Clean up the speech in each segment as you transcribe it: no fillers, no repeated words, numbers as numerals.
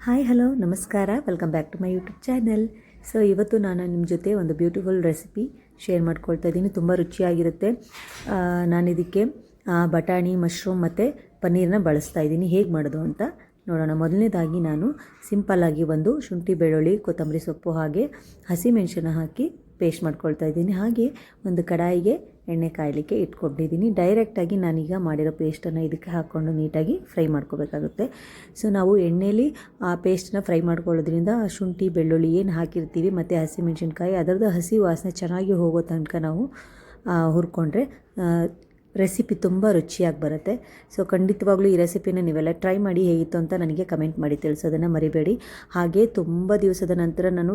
Hi hello ನಮಸ್ಕಾರ, welcome back to my YouTube channel. So ಇವತ್ತು ನಾನು ನಿಮ್ಮ ಜೊತೆ ಒಂದು ಬ್ಯೂಟಿಫುಲ್ ರೆಸಿಪಿ ಶೇರ್ ಮಾಡ್ಕೊಳ್ತಾ ಇದ್ದೀನಿ. ತುಂಬ ರುಚಿಯಾಗಿರುತ್ತೆ. ನಾನು ಇದಕ್ಕೆ ಬಟಾಣಿ, ಮಶ್ರೂಮ್ ಮತ್ತು ಪನ್ನೀರನ್ನ ಬಳಸ್ತಾ ಇದ್ದೀನಿ. ಹೇಗೆ ಮಾಡೋದು ಅಂತ ನೋಡೋಣ. ಮೊದಲನೇದಾಗಿ ನಾನು ಸಿಂಪಲ್ಲಾಗಿ ಒಂದು ಶುಂಠಿ, ಬೆಳ್ಳುಳ್ಳಿ, ಕೊತ್ತಂಬರಿ ಸೊಪ್ಪು ಹಾಗೆ ಹಸಿಮೆಣಸನ್ನ ಹಾಕಿ ಪೇಸ್ಟ್ ಮಾಡ್ಕೊಳ್ತಾ ಇದ್ದೀನಿ. ಹಾಗೆ ಒಂದು ಕಡಾಯಿಗೆ ಎಣ್ಣೆ ಕಾಯಲಿಕ್ಕೆ ಇಟ್ಕೊಂಡಿದ್ದೀನಿ. ಡೈರೆಕ್ಟಾಗಿ ನಾನೀಗ ಮಾಡಿರೋ ಪೇಸ್ಟನ್ನು ಇದಕ್ಕೆ ಹಾಕ್ಕೊಂಡು ನೀಟಾಗಿ ಫ್ರೈ ಮಾಡ್ಕೋಬೇಕಾಗುತ್ತೆ. ಸೊ ನಾವು ಎಣ್ಣೆಯಲ್ಲಿ ಆ ಪೇಸ್ಟನ್ನ ಫ್ರೈ ಮಾಡ್ಕೊಳ್ಳೋದ್ರಿಂದ ಶುಂಠಿ, ಬೆಳ್ಳುಳ್ಳಿ ಏನು ಹಾಕಿರ್ತೀವಿ ಮತ್ತು ಹಸಿಮೆಣಸಿನ್ಕಾಯಿ ಅದರದ್ದು ಹಸಿ ವಾಸನೆ ಚೆನ್ನಾಗಿ ಹೋಗೋ ತನಕ ನಾವು ಹುರ್ಕೊಂಡ್ರೆ ರೆಸಿಪಿ ತುಂಬ ರುಚಿಯಾಗಿ ಬರುತ್ತೆ. ಸೊ ಖಂಡಿತವಾಗ್ಲೂ ಈ ರೆಸಿಪಿನ ನೀವೆಲ್ಲ ಟ್ರೈ ಮಾಡಿ ಹೇಗಿತ್ತು ಅಂತ ನನಗೆ ಕಮೆಂಟ್ ಮಾಡಿ ತಿಳಿಸೋದನ್ನು ಮರಿಬೇಡಿ. ಹಾಗೆ ತುಂಬ ದಿವಸದ ನಂತರ ನಾನು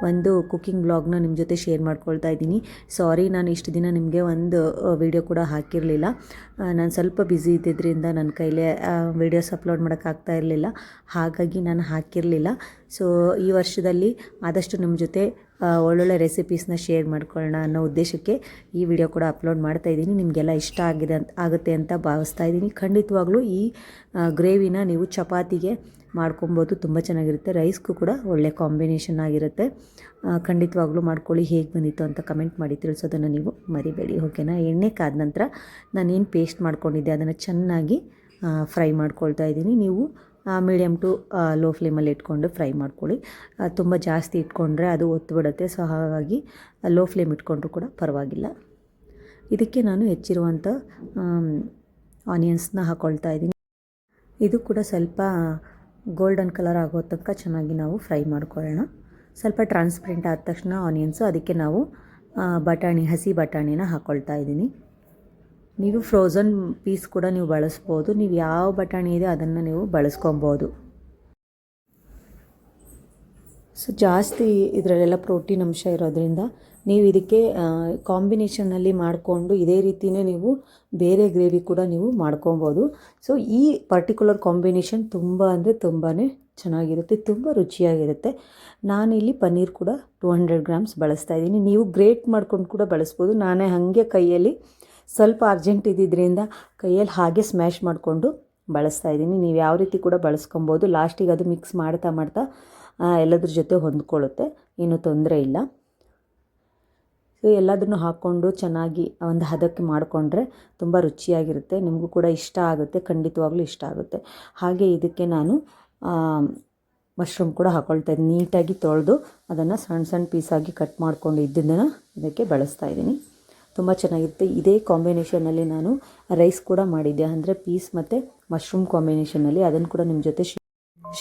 ಒಂದು ಕುಕ್ಕಿಂಗ್ ಬ್ಲಾಗ್ನ ನಿಮ್ಮ ಜೊತೆ ಶೇರ್ ಮಾಡ್ಕೊಳ್ತಾ ಇದ್ದೀನಿ. ಸಾರಿ, ನಾನು ಇಷ್ಟು ದಿನ ನಿಮಗೆ ಒಂದು ವಿಡಿಯೋ ಕೂಡ ಹಾಕಿರಲಿಲ್ಲ. ನಾನು ಸ್ವಲ್ಪ ಬ್ಯುಸಿ ಇದ್ದಿದ್ದರಿಂದ ನನ್ನ ಕೈಲೇ ವೀಡಿಯೋಸ್ ಅಪ್ಲೋಡ್ ಮಾಡೋಕ್ಕಾಗ್ತಾ ಇರಲಿಲ್ಲ. ಹಾಗಾಗಿ ನಾನು ಹಾಕಿರಲಿಲ್ಲ. ಸೊ ಈ ವರ್ಷದಲ್ಲಿ ಆದಷ್ಟು ನಿಮ್ಮ ಜೊತೆ ಒಳ್ಳೊಳ್ಳೆ ರೆಸಿಪೀಸ್ನ ಶೇರ್ ಮಾಡ್ಕೊಳ್ಳೋಣ ಅನ್ನೋ ಉದ್ದೇಶಕ್ಕೆ ಈ ವಿಡಿಯೋ ಕೂಡ ಅಪ್ಲೋಡ್ ಮಾಡ್ತಾ ಇದ್ದೀನಿ. ನಿಮಗೆಲ್ಲ ಇಷ್ಟ ಆಗುತ್ತೆ ಅಂತ ಭಾವಿಸ್ತಾ ಇದ್ದೀನಿ. ಖಂಡಿತವಾಗ್ಲೂ ಈ ಗ್ರೇವಿನ ನೀವು ಚಪಾತಿಗೆ ಮಾಡ್ಕೊಬೋದು, ತುಂಬ ಚೆನ್ನಾಗಿರುತ್ತೆ. ರೈಸ್ಗೂ ಕೂಡ ಒಳ್ಳೆ ಕಾಂಬಿನೇಷನ್ ಆಗಿರುತ್ತೆ. ಖಂಡಿತವಾಗ್ಲೂ ಮಾಡ್ಕೊಳ್ಳಿ. ಹೇಗೆ ಬಂದಿತ್ತು ಅಂತ ಕಮೆಂಟ್ ಮಾಡಿ ತಿಳಿಸೋದನ್ನು ನೀವು ಮರಿಬೇಡಿ, ಓಕೆನಾ? ಎಣ್ಣೆ ಕಾದ ನಂತರ ನಾನೇನು ಪೇಸ್ಟ್ ಮಾಡ್ಕೊಂಡಿದ್ದೆ ಅದನ್ನು ಚೆನ್ನಾಗಿ ಫ್ರೈ ಮಾಡ್ಕೊಳ್ತಾ ಇದ್ದೀನಿ. ನೀವು ಮೀಡಿಯಮ್ ಟು ಲೋ ಫ್ಲೇಮಲ್ಲಿ ಇಟ್ಕೊಂಡು ಫ್ರೈ ಮಾಡ್ಕೊಳ್ಳಿ. ತುಂಬ ಜಾಸ್ತಿ ಇಟ್ಕೊಂಡ್ರೆ ಅದು ಒತ್ತಿಬಿಡುತ್ತೆ. ಸೊ ಹಾಗಾಗಿ ಲೋ ಫ್ಲೇಮ್ ಇಟ್ಕೊಂಡ್ರೂ ಕೂಡ ಪರವಾಗಿಲ್ಲ. ಇದಕ್ಕೆ ನಾನು ಹೆಚ್ಚಿರುವಂಥ ಆನಿಯನ್ಸ್ನ ಹಾಕ್ಕೊಳ್ತಾ ಇದ್ದೀನಿ. ಇದು ಕೂಡ ಸ್ವಲ್ಪ ಗೋಲ್ಡನ್ ಕಲರ್ ಆಗೋ ತನಕ ಚೆನ್ನಾಗಿ ನಾವು ಫ್ರೈ ಮಾಡ್ಕೊಳ್ಳೋಣ. ಸ್ವಲ್ಪ ಟ್ರಾನ್ಸ್ಪರೆಂಟ್ ಆದ ತಕ್ಷಣ ಆನಿಯನ್ಸು, ಅದಕ್ಕೆ ನಾವು ಹಸಿ ಬಟಾಣಿನ ಹಾಕ್ಕೊಳ್ತಾ ಇದ್ದೀನಿ. ನೀವು ಫ್ರೋಝನ್ ಪೀಸ್ ಕೂಡ ನೀವು ಬಳಸ್ಬೋದು. ನೀವು ಯಾವ ಬಟಾಣಿ ಇದೆ ಅದನ್ನು ನೀವು ಬಳಸ್ಕೊಬೋದು. ಸೊ ಜಾಸ್ತಿ ಇದರಲ್ಲೆಲ್ಲ ಪ್ರೋಟೀನ್ ಅಂಶ ಇರೋದ್ರಿಂದ ನೀವು ಇದಕ್ಕೆ ಕಾಂಬಿನೇಷನಲ್ಲಿ ಮಾಡಿಕೊಂಡು ಇದೇ ರೀತಿಯೇ ನೀವು ಬೇರೆ ಗ್ರೇವಿ ಕೂಡ ನೀವು ಮಾಡ್ಕೊಬೋದು. ಸೊ ಈ ಪರ್ಟಿಕ್ಯುಲರ್ ಕಾಂಬಿನೇಷನ್ ತುಂಬ ಅಂದರೆ ತುಂಬಾ ಚೆನ್ನಾಗಿರುತ್ತೆ, ತುಂಬ ರುಚಿಯಾಗಿರುತ್ತೆ. ನಾನಿಲ್ಲಿ ಪನ್ನೀರ್ ಕೂಡ 200 ಗ್ರಾಮ್ಸ್ ಬಳಸ್ತಾ ಇದ್ದೀನಿ. ನೀವು ಗ್ರೇಟ್ ಮಾಡ್ಕೊಂಡು ಕೂಡ ಬಳಸ್ಬೋದು. ನಾನೇ ಹಾಗೆ ಕೈಯಲ್ಲಿ ಸ್ವಲ್ಪ ಅರ್ಜೆಂಟ್ ಇದ್ದಿದ್ದರಿಂದ ಕೈಯಲ್ಲಿ ಹಾಗೆ ಸ್ಮ್ಯಾಶ್ ಮಾಡಿಕೊಂಡು ಬಳಸ್ತಾ ಇದ್ದೀನಿ. ನೀವು ಯಾವ ರೀತಿ ಕೂಡ ಬಳಸ್ಕೊಬೋದು. ಲಾಸ್ಟಿಗೆ ಅದು ಮಿಕ್ಸ್ ಮಾಡ್ತಾ ಎಲ್ಲದ್ರ ಜೊತೆ ಹೊಂದ್ಕೊಳ್ಳುತ್ತೆ, ಏನೂ ತೊಂದರೆ ಇಲ್ಲ. ಸೊ ಎಲ್ಲದನ್ನು ಹಾಕ್ಕೊಂಡು ಚೆನ್ನಾಗಿ ಒಂದು ಹದಕ್ಕೆ ಮಾಡಿಕೊಂಡ್ರೆ ತುಂಬ ರುಚಿಯಾಗಿರುತ್ತೆ. ನಿಮಗೂ ಕೂಡ ಇಷ್ಟ ಆಗುತ್ತೆ, ಖಂಡಿತವಾಗ್ಲೂ ಇಷ್ಟ ಆಗುತ್ತೆ. ಹಾಗೆ ಇದಕ್ಕೆ ನಾನು ಮಶ್ರೂಮ್ ಕೂಡ ಹಾಕ್ಕೊಳ್ತಾ ಇದ್ದೀನಿ. ನೀಟಾಗಿ ತೊಳೆದು ಅದನ್ನು ಸಣ್ಣ ಸಣ್ಣ ಪೀಸಾಗಿ ಕಟ್ ಮಾಡ್ಕೊಂಡು ಇದ್ದನ್ನು ಇದಕ್ಕೆ ಬಳಸ್ತಾ ಇದ್ದೀನಿ. ತುಂಬ ಚೆನ್ನಾಗಿರುತ್ತೆ. ಇದೇ ಕಾಂಬಿನೇಷನಲ್ಲಿ ನಾನು ರೈಸ್ ಕೂಡ ಮಾಡಿದ್ದೆ, ಅಂದರೆ ಪೀಸ್ ಮತ್ತು ಮಶ್ರೂಮ್ ಕಾಂಬಿನೇಷನಲ್ಲಿ. ಅದನ್ನು ಕೂಡ ನಿಮ್ಮ ಜೊತೆ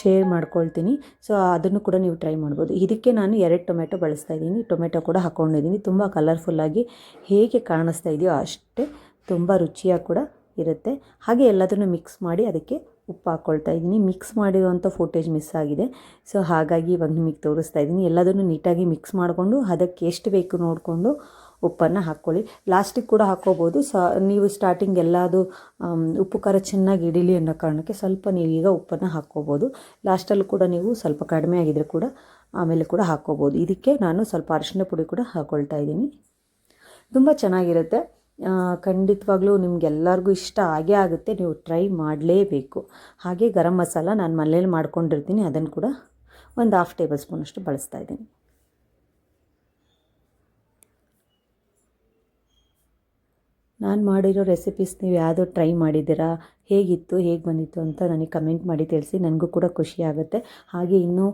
ಶೇರ್ ಮಾಡ್ಕೊಳ್ತೀನಿ. ಸೊ ಅದನ್ನು ಕೂಡ ನೀವು ಟ್ರೈ ಮಾಡ್ಬೋದು. ಇದಕ್ಕೆ ನಾನು 2 ಟೊಮೆಟೊ ಬಳಸ್ತಾ ಇದ್ದೀನಿ. ಟೊಮೆಟೊ ಕೂಡ ಹಾಕ್ಕೊಂಡಿದ್ದೀನಿ. ತುಂಬ ಕಲರ್ಫುಲ್ಲಾಗಿ ಹೇಗೆ ಕಾಣಿಸ್ತಾ ಇದೆಯೋ ಅಷ್ಟೇ ತುಂಬ ರುಚಿಯಾಗಿ ಕೂಡ ಇರುತ್ತೆ. ಹಾಗೆ ಎಲ್ಲದನ್ನು ಮಿಕ್ಸ್ ಮಾಡಿ ಅದಕ್ಕೆ ಉಪ್ಪು ಹಾಕ್ಕೊಳ್ತಾ ಇದ್ದೀನಿ. ಮಿಕ್ಸ್ ಮಾಡಿರುವಂಥ ಫುಟೇಜ್ ಮಿಸ್ ಆಗಿದೆ. ಸೊ ಹಾಗಾಗಿ ಇವಾಗ ನಿಮಗೆ ತೋರಿಸ್ತಾ ಇದ್ದೀನಿ. ಎಲ್ಲದನ್ನು ನೀಟಾಗಿ ಮಿಕ್ಸ್ ಮಾಡಿಕೊಂಡು ಅದಕ್ಕೆ ಎಷ್ಟು ಬೇಕು ನೋಡಿಕೊಂಡು ಉಪ್ಪನ್ನು ಹಾಕ್ಕೊಳ್ಳಿ. ಲಾಸ್ಟಿಗೆ ಕೂಡ ಹಾಕ್ಕೋಬೋದು. ನೀವು ಸ್ಟಾರ್ಟಿಂಗ್ ಎಲ್ಲದು ಉಪ್ಪು ಖಾರ ಚೆನ್ನಾಗಿ ಹಿಡೀಲಿ ಅನ್ನೋ ಕಾರಣಕ್ಕೆ ಸ್ವಲ್ಪ ನೀವೀಗ ಉಪ್ಪನ್ನು ಹಾಕ್ಕೋಬೋದು. ಲಾಸ್ಟಲ್ಲಿ ಕೂಡ ನೀವು ಸ್ವಲ್ಪ ಕಡಿಮೆ ಆಗಿದ್ರೆ ಕೂಡ ಆಮೇಲೆ ಕೂಡ ಹಾಕ್ಕೋಬೋದು. ಇದಕ್ಕೆ ನಾನು ಸ್ವಲ್ಪ ಅರಿಶಿನ ಪುಡಿ ಕೂಡ ಹಾಕ್ಕೊಳ್ತಾ ಇದ್ದೀನಿ. ತುಂಬ ಚೆನ್ನಾಗಿರುತ್ತೆ. ಖಂಡಿತವಾಗ್ಲೂ ನಿಮಗೆಲ್ಲರಿಗೂ ಇಷ್ಟ ಆಗೇ ಆಗುತ್ತೆ. ನೀವು ಟ್ರೈ ಮಾಡಲೇಬೇಕು. ಹಾಗೆ ಗರಂ ಮಸಾಲ ನಾನು ಮನೇಲಿ ಮಾಡ್ಕೊಂಡಿರ್ತೀನಿ, ಅದನ್ನು ಕೂಡ ಒಂದು 1/2 ಟೇಬಲ್ ಸ್ಪೂನಷ್ಟು ಬಳಸ್ತಾ ಇದ್ದೀನಿ. ನಾನು ಮಾಡಿರೋ ರೆಸಿಪೀಸ್ ನೀವು ಯಾವುದೋ ಟ್ರೈ ಮಾಡಿದ್ದೀರಾ, ಹೇಗಿತ್ತು, ಹೇಗೆ ಬಂದಿತ್ತು ಅಂತ ನನಗೆ ಕಮೆಂಟ್ ಮಾಡಿ ತಿಳಿಸಿ. ನನಗೂ ಕೂಡ ಖುಷಿ ಆಗುತ್ತೆ. ಹಾಗೆ ಇನ್ನೂ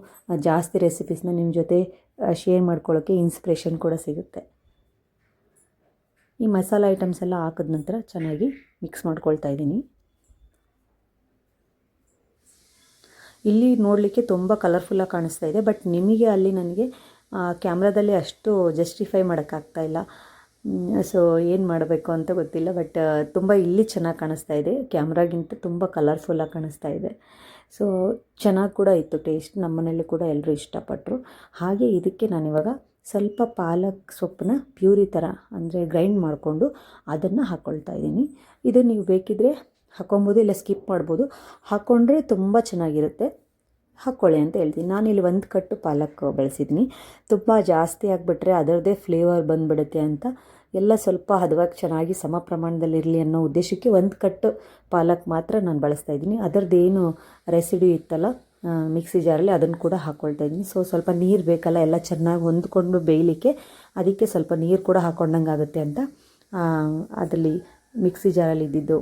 ಜಾಸ್ತಿ ರೆಸಿಪೀಸ್ನ ನಿಮ್ಮ ಜೊತೆ ಶೇರ್ ಮಾಡ್ಕೊಳ್ಳೋಕ್ಕೆ ಇನ್ಸ್ಪಿರೇಷನ್ ಕೂಡ ಸಿಗುತ್ತೆ. ಈ ಮಸಾಲ ಐಟಮ್ಸ್ ಎಲ್ಲ ಹಾಕಿದ ನಂತರ ಚೆನ್ನಾಗಿ ಮಿಕ್ಸ್ ಮಾಡ್ಕೊಳ್ತಾ ಇದ್ದೀನಿ. ಇಲ್ಲಿ ನೋಡಲಿಕ್ಕೆ ತುಂಬ ಕಲರ್ಫುಲ್ಲಾಗಿ ಕಾಣಿಸ್ತಾ ಇದೆ, ಬಟ್ ನಿಮಗೆ ಅಲ್ಲಿ ನನಗೆ ಕ್ಯಾಮ್ರಾದಲ್ಲಿ ಅಷ್ಟು ಜಸ್ಟಿಫೈ ಮಾಡೋಕ್ಕಾಗ್ತಾ ಇಲ್ಲ. ಸೊ ಏನು ಮಾಡಬೇಕು ಅಂತ ಗೊತ್ತಿಲ್ಲ, ಬಟ್ ತುಂಬ ಇಲ್ಲಿ ಚೆನ್ನಾಗಿ ಕಾಣಿಸ್ತಾ ಇದೆ. ಕ್ಯಾಮ್ರಾಗಿಂತ ತುಂಬ ಕಲರ್ಫುಲ್ಲಾಗಿ ಕಾಣಿಸ್ತಾ ಇದೆ. ಸೊ ಚೆನ್ನಾಗಿ ಕೂಡ ಇತ್ತು ಟೇಸ್ಟ್. ನಮ್ಮ ಮನೇಲಿ ಕೂಡ ಎಲ್ಲರೂ ಇಷ್ಟಪಟ್ಟರು. ಹಾಗೆ ಇದಕ್ಕೆ ನಾನಿವಾಗ ಸ್ವಲ್ಪ ಪಾಲಕ್ ಸೊಪ್ಪನ್ನ ಪ್ಯೂರಿ ಥರ, ಅಂದರೆ ಗ್ರೈಂಡ್ ಮಾಡಿಕೊಂಡು ಅದನ್ನು ಹಾಕ್ಕೊಳ್ತಾ ಇದ್ದೀನಿ. ಇದು ನೀವು ಬೇಕಿದ್ದರೆ ಹಾಕ್ಕೊಬೋದು, ಇಲ್ಲ ಸ್ಕಿಪ್ ಮಾಡ್ಬೋದು. ಹಾಕ್ಕೊಂಡ್ರೆ ತುಂಬ ಚೆನ್ನಾಗಿರುತ್ತೆ. ಹಾಕ್ಕೊಳ್ಳಿ ಅಂತ ಹೇಳ್ತೀನಿ. ನಾನಿಲ್ಲಿ 1 ಕಟ್ಟು ಪಾಲಕ್ ಬಳಸಿದ್ದೀನಿ. ತುಂಬ ಜಾಸ್ತಿ ಆಗಿಬಿಟ್ರೆ ಅದರದ್ದೇ ಫ್ಲೇವರ್ ಬಂದುಬಿಡುತ್ತೆ ಅಂತ ಎಲ್ಲ ಸ್ವಲ್ಪ ಹದವಾಗಿ ಚೆನ್ನಾಗಿ ಸಮ ಪ್ರಮಾಣದಲ್ಲಿರಲಿ ಅನ್ನೋ ಉದ್ದೇಶಕ್ಕೆ 1 ಕಟ್ಟು ಪಾಲಕ್ ಮಾತ್ರ ನಾನು ಬಳಸ್ತಾ ಇದ್ದೀನಿ. ಅದರದ್ದೇನು ರೆಸಿಡ್ಯೂ ಇತ್ತಲ್ಲ ಮಿಕ್ಸಿ ಜಾರಲ್ಲಿ ಅದನ್ನು ಕೂಡ ಹಾಕ್ಕೊಳ್ತಾ ಇದ್ದೀನಿ. ಸೊ ಸ್ವಲ್ಪ ನೀರು ಬೇಕಲ್ಲ ಎಲ್ಲ ಚೆನ್ನಾಗಿ ಹೊಂದ್ಕೊಂಡು ಬೇಯಲಿಕ್ಕೆ, ಅದಕ್ಕೆ ಸ್ವಲ್ಪ ನೀರು ಕೂಡ ಹಾಕ್ಕೊಂಡಂಗೆ ಆಗುತ್ತೆ ಅಂತ ಅದರಲ್ಲಿ ಮಿಕ್ಸಿ ಜಾರಲ್ಲಿ ಇದ್ದಿದ್ದು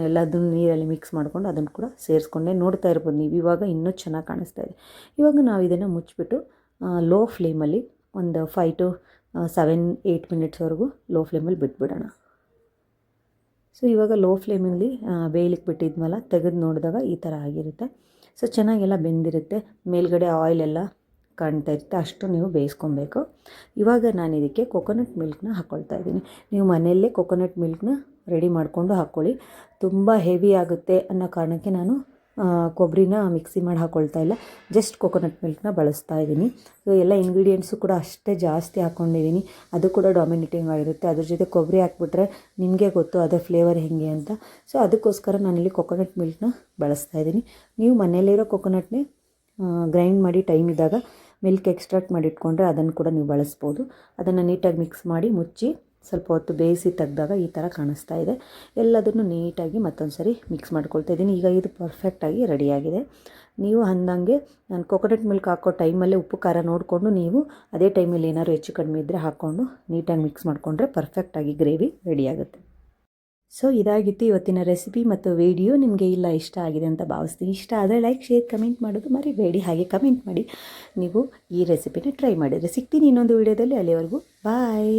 ಎಲ್ಲದನ್ನು ನೀರಲ್ಲಿ ಮಿಕ್ಸ್ ಮಾಡ್ಕೊಂಡು ಅದನ್ನು ಕೂಡ ಸೇರಿಸ್ಕೊಂಡೆ. ನೋಡ್ತಾ ಇರ್ಬೋದು ನೀವು, ಇವಾಗ ಇನ್ನೂ ಚೆನ್ನಾಗಿ ಕಾಣಿಸ್ತಾ ಇದೆ. ಇವಾಗ ನಾವು ಇದನ್ನು ಮುಚ್ಚಿಬಿಟ್ಟು ಲೋ ಫ್ಲೇಮಲ್ಲಿ ಒಂದು 5 to 7-8 ಮಿನಿಟ್ಸ್ವರೆಗೂ ಲೋ ಫ್ಲೇಮಲ್ಲಿ ಬಿಟ್ಬಿಡೋಣ. ಸೊ ಇವಾಗ ಲೋ ಫ್ಲೇಮಲ್ಲಿ ಬೇಯಲಿಕ್ಕೆ ಬಿಟ್ಟಿದ್ಮೇಲೆ ತೆಗೆದು ನೋಡಿದಾಗ ಈ ಥರ ಆಗಿರುತ್ತೆ. ಸೊ ಚೆನ್ನಾಗೆಲ್ಲ ಬೆಂದಿರುತ್ತೆ, ಮೇಲ್ಗಡೆ ಆಯಿಲ್ ಎಲ್ಲ ಕಾಣ್ತಾ ಇರುತ್ತೆ, ಅಷ್ಟು ನೀವು ಬೇಯಿಸ್ಕೊಬೇಕು. ಇವಾಗ ನಾನು ಇದಕ್ಕೆ ಕೊಕೊನಟ್ ಮಿಲ್ಕ್ನ ಹಾಕ್ಕೊಳ್ತಾ ಇದ್ದೀನಿ. ನೀವು ಮನೆಯಲ್ಲೇ ಕೊಕೊನಟ್ ಮಿಲ್ಕ್ನ ರೆಡಿ ಮಾಡಿಕೊಂಡು ಹಾಕ್ಕೊಳ್ಳಿ. ತುಂಬ ಹೆವಿ ಆಗುತ್ತೆ ಅನ್ನೋ ಕಾರಣಕ್ಕೆ ನಾನು ಕೊಬ್ಬರಿನ ಮಿಕ್ಸಿ ಮಾಡಿ ಹಾಕ್ಕೊಳ್ತಾ ಇಲ್ಲ, ಜಸ್ಟ್ ಕೊಕೊನಟ್ ಮಿಲ್ಕ್ನ ಬಳಸ್ತಾ ಇದ್ದೀನಿ. ಸೊ ಎಲ್ಲ ಇಂಗ್ರೀಡಿಯೆಂಟ್ಸು ಕೂಡ ಅಷ್ಟೇ ಜಾಸ್ತಿ ಹಾಕ್ಕೊಂಡಿದ್ದೀನಿ, ಅದು ಕೂಡ ಡಾಮಿನೇಟಿಂಗ್ ಆಗಿರುತ್ತೆ. ಅದ್ರ ಜೊತೆ ಕೊಬ್ಬರಿ ಹಾಕ್ಬಿಟ್ರೆ ನಿಮಗೆ ಗೊತ್ತು ಅದರ ಫ್ಲೇವರ್ ಹೇಗೆ ಅಂತ. ಸೊ ಅದಕ್ಕೋಸ್ಕರ ನಾನಿಲ್ಲಿ ಕೊಕೊನಟ್ ಮಿಲ್ಕ್ನ ಬಳಸ್ತಾ ಇದ್ದೀನಿ. ನೀವು ಮನೆಯಲ್ಲಿರೋ ಕೊಕೊನಟ್ನೇ ಗ್ರೈಂಡ್ ಮಾಡಿ ಟೈಮ್ ಇದ್ದಾಗ ಮಿಲ್ಕ್ ಎಕ್ಸ್ಟ್ರಾಕ್ಟ್ ಮಾಡಿ ಇಟ್ಕೊಂಡ್ರೆ ಅದನ್ನು ಕೂಡ ನೀವು ಬಳಸ್ಬೋದು. ಅದನ್ನು ನೀಟಾಗಿ ಮಿಕ್ಸ್ ಮಾಡಿ ಮುಚ್ಚಿ ಸ್ವಲ್ಪ ಹೊತ್ತು ಬೇಯಿಸಿ ತೆಗೆದಾಗ ಈ ಥರ ಕಾಣಿಸ್ತಾ ಇದೆ. ಎಲ್ಲದನ್ನು ನೀಟಾಗಿ ಮತ್ತೊಂದು ಸರಿ ಮಿಕ್ಸ್ ಮಾಡ್ಕೊಳ್ತಾ ಇದ್ದೀನಿ. ಈಗ ಇದು ಪರ್ಫೆಕ್ಟಾಗಿ ರೆಡಿಯಾಗಿದೆ. ನೀವು ಅಂದಂಗೆ ನಾನು ಕೊಕೊನಟ್ ಮಿಲ್ಕ್ ಹಾಕೋ ಟೈಮಲ್ಲೇ ಉಪ್ಪು ಖಾರ ನೋಡಿಕೊಂಡು ನೀವು ಅದೇ ಟೈಮಲ್ಲಿ ಏನಾದ್ರು ಹೆಚ್ಚು ಕಡಿಮೆ ಇದ್ದರೆ ಹಾಕ್ಕೊಂಡು ನೀಟಾಗಿ ಮಿಕ್ಸ್ ಮಾಡಿಕೊಂಡ್ರೆ ಪರ್ಫೆಕ್ಟಾಗಿ ಗ್ರೇವಿ ರೆಡಿಯಾಗುತ್ತೆ. ಸೊ ಇದಾಗಿತ್ತು ಇವತ್ತಿನ ರೆಸಿಪಿ ಮತ್ತು ವಿಡಿಯೋ. ನಿಮಗೆ ಇಷ್ಟ ಆಗಿದೆ ಅಂತ ಭಾವಿಸ್ತೀನಿ. ಇಷ್ಟ ಆದರೆ ಲೈಕ್, ಶೇರ್, ಕಮೆಂಟ್ ಮಾಡೋದು ಮರಿಬೇಡಿ. ಹಾಗೆ ಕಮೆಂಟ್ ಮಾಡಿ ನೀವು ಈ ರೆಸಿಪಿನ ಟ್ರೈ ಮಾಡಿದರೆ. ಸಿಗ್ತೀನಿ ಇನ್ನೊಂದು ವಿಡಿಯೋದಲ್ಲಿ. ಅಲ್ಲಿವರೆಗೂ ಬಾಯ್.